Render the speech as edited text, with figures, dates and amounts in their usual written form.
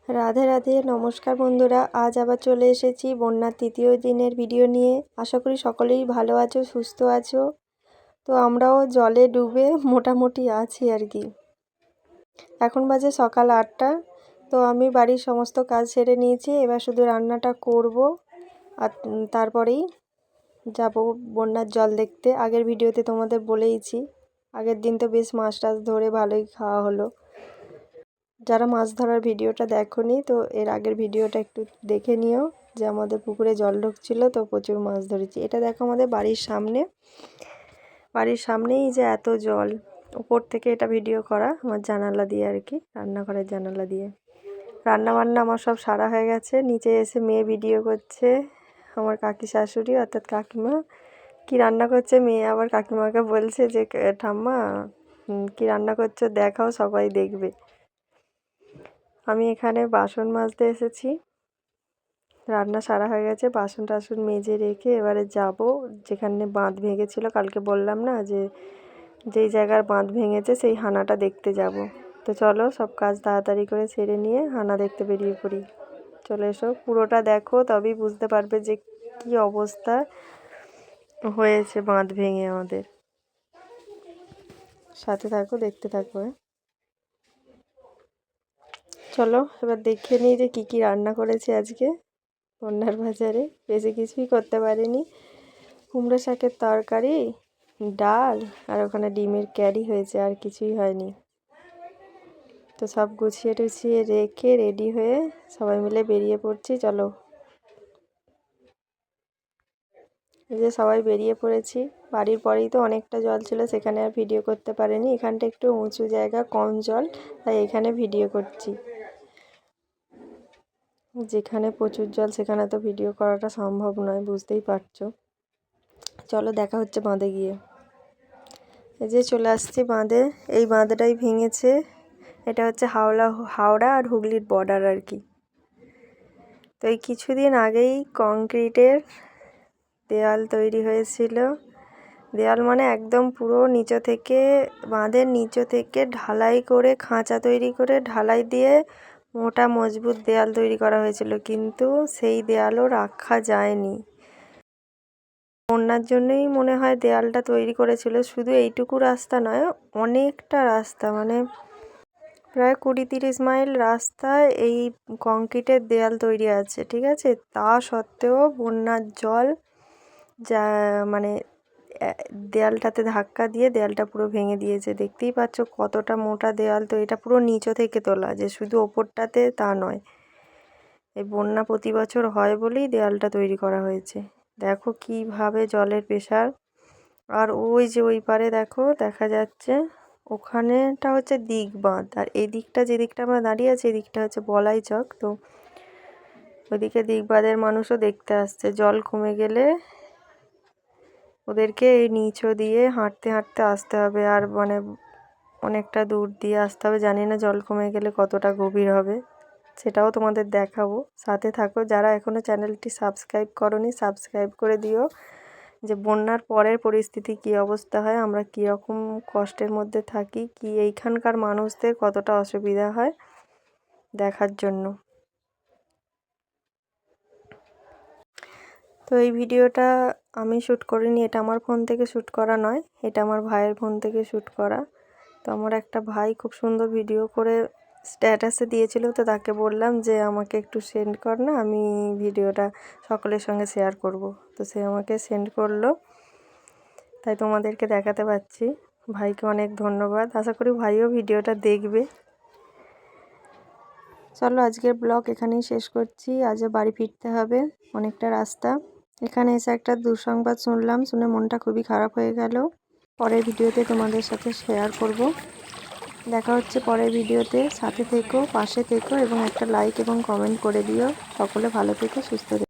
রাধে রাধে, নমস্কার বন্ধুরা। আজ আবার চলে এসেছি বন্যার তৃতীয় দিনের ভিডিও নিয়ে। আশা করি সকলেই ভালো আছো, সুস্থ আছো। তো আমরাও জলে ডুবে মোটামুটি আছি আর কি। এখন বাজে সকাল 8টা। তো আমি বাড়ির সমস্ত কাজ সেরে নিয়েছি, এবার শুধু রান্নাটা করব আর তারপরেই যাব বন্যার জল দেখতে। আগের ভিডিওতে তোমাদের বলেইছি, আগের দিন তো বেশ মাছ টাছ ধরে ভালোই খাওয়া হলো। যারা মাছ ধরার ভিডিওটা দেখোনি, তো এর আগের ভিডিওটা একটু দেখে নিও, যে আমাদের পুকুরে জল ঢুকছিল, তো প্রচুর মাছ ধরেছি। এটা দেখো আমাদের বাড়ির সামনেই যে এত জল, উপর থেকে এটা ভিডিও করা আমার জানালা দিয়ে আর কি, রান্নাঘরের জানালা দিয়ে। রান্না বান্না আমার সব সারা হয়ে গেছে। নিচে এসে মেয়ে ভিডিও করছে, আমার কাকি শাশুড়ি অর্থাৎ কাকিমা কি রান্না করছে। মেয়ে আবার কাকিমাকে বলছে যে ঠাম্মা কি রান্না করছো দেখাও, সবাই দেখবে। আমি এখানে বাসন মাজতে এসেছি, রান্না সারা হয়ে গেছে। বাসন টাসন মেজে রেখে এবারে যাব যেখানে বাঁধ ভেঙেছিল। কালকে বললাম না যে যেই জায়গার বাঁধ ভেঙেছে সেই হানাটা দেখতে যাব। তো চলো সব কাজ তাড়াতাড়ি করে সেরে নিয়ে হানা দেখতে বেরিয়ে পড়ি। চলে এসো, পুরোটা দেখো, তবেই বুঝতে পারবে যে কি অবস্থা হয়েছে বাঁধ ভেঙে আমাদের। সাথে থাকো, দেখতে থাকো। চলো এবার দেখে নিই যে কি রান্না করেছি আজকে বন্যার বাজারে। বেশি কিছুই করতে পারিনি, কুমড়ো শাকের তরকারি, ডাল আর ওখানে ডিমের ক্যারি হয়েছে, আর কিছুই হয়নি। তো সব গুছিয়ে টুছিয়ে রেখে রেডি হয়ে সবাই মিলে বেরিয়ে পড়ছি। চলো, এই যে সবাই বেরিয়ে পড়েছি। বাড়ির পরেই তো অনেকটা জল ছিল, সেখানে আর ভিডিও করতে পারিনি। এখানটা একটু উঁচু জায়গা, কম জল, তাই এখানে ভিডিও করছি। যেখানে প্রচুর জল সেখানে তো ভিডিও করাটা সম্ভব নয়, বুঝতেই পারছো। চলো দেখা হচ্ছে বাঁধে গিয়ে। এই যে চলে আসছি বাঁধে। এই বাঁধটাই ভেঙেছে। এটা হচ্ছে হাওড়া আর হুগলির বর্ডার আর কি। তো এই কিছুদিন আগেই কংক্রিটের দেয়াল তৈরি হয়েছিল। দেয়াল মানে একদম পুরো নিচে থেকে, বাঁধের নিচে থেকে ঢালাই করে, খাঁচা তৈরি করে ঢালাই দিয়ে মোটা মজবুত দেয়াল তৈরি করা হয়েছিল, কিন্তু সেই দেয়ালও রাখা যায়নি। বন্যার জন্যই মনে হয় দেয়ালটা তৈরি করেছিল। শুধু এইটুকু রাস্তা নয়, অনেকটা রাস্তা, মানে প্রায় 20-30 মাইল রাস্তায় এই কংক্রিটের দেয়াল তৈরি আছে, ঠিক আছে। তা সত্ত্বেও বন্যার জল যা মানে দেয়ালটাতে ধাক্কা দিয়ে দেয়ালটা পুরো ভেঙে দিয়েছে। দেখতেই পাচ্ছ কতটা মোটা দেয়াল। তো এটা পুরো নিচে থেকে তোলা, যে শুধু ওপরটাতে তা নয়। এই বন্যা প্রতি বছর হয় বলেই দেয়ালটা তৈরি করা হয়েছে। দেখো কিভাবে জলের প্রেশার। আর ওই যে ওই পারে দেখো, দেখা যাচ্ছে ওখানেটা হচ্ছে দিঘ বাঁধ, আর এই দিকটা, যে দিকটা আমরা দাঁড়িয়ে আছি, এই দিকটা হচ্ছে বলাই চক। তো ওইদিকে দিঘ বাঁধের মানুষও দেখতে আসছে। জল কমে গেলে ওদেরকে এই নিচু দিয়ে হাঁটতে হাঁটতে আসতে হবে, আর মানে অনেকটা দূর দিয়ে আসতে হবে। জানি না জল কমে গেলে কতটা গভীর হবে, সেটাও তোমাদের দেখাবো। সাথে থাকো। যারা এখনও চ্যানেলটি সাবস্ক্রাইব করোনি, সাবস্ক্রাইব করে দিও, যে বন্যার পরের পরিস্থিতি কী অবস্থা হয়, আমরা কীরকম কষ্টের মধ্যে থাকি, কি এইখানকার মানুষদের কতটা অসুবিধা হয় দেখার জন্য। তো এই ভিডিওটা আমি শ্যুট করিনি, এটা আমার ফোন থেকে শ্যুট করা নয়, এটা আমার ভাইয়ের ফোন থেকে শ্যুট করা। তো আমার একটা ভাই খুব সুন্দর ভিডিও করে স্ট্যাটাসে দিয়েছিল, তো তাকে বললাম যে আমাকে একটু সেন্ড কর না, আমি ভিডিওটা সকলের সঙ্গে শেয়ার করব। তো সে আমাকে সেন্ড করলো, তাই তোমাদেরকে দেখাতে পাচ্ছি। ভাইকে অনেক ধন্যবাদ। আশা করি ভাইও ভিডিওটা দেখবে। চলো আজকের ব্লগ এখানেই শেষ করছি। আজ বাড়ি ফিরতে হবে, অনেকটা রাস্তা। এখানে এসে একটা দুঃসংবাদ শুনলাম, শুনে মনটা খুবই খারাপ হয়ে গেল। পরের ভিডিওতে তোমাদের সাথে শেয়ার করব। দেখা হচ্ছে পরের ভিডিওতে। সাথে থেকো, পাশে থেকো এবং একটা লাইক এবং কমেন্ট করে দিও। সকলে ভালো থেকো, সুস্থ থেকো।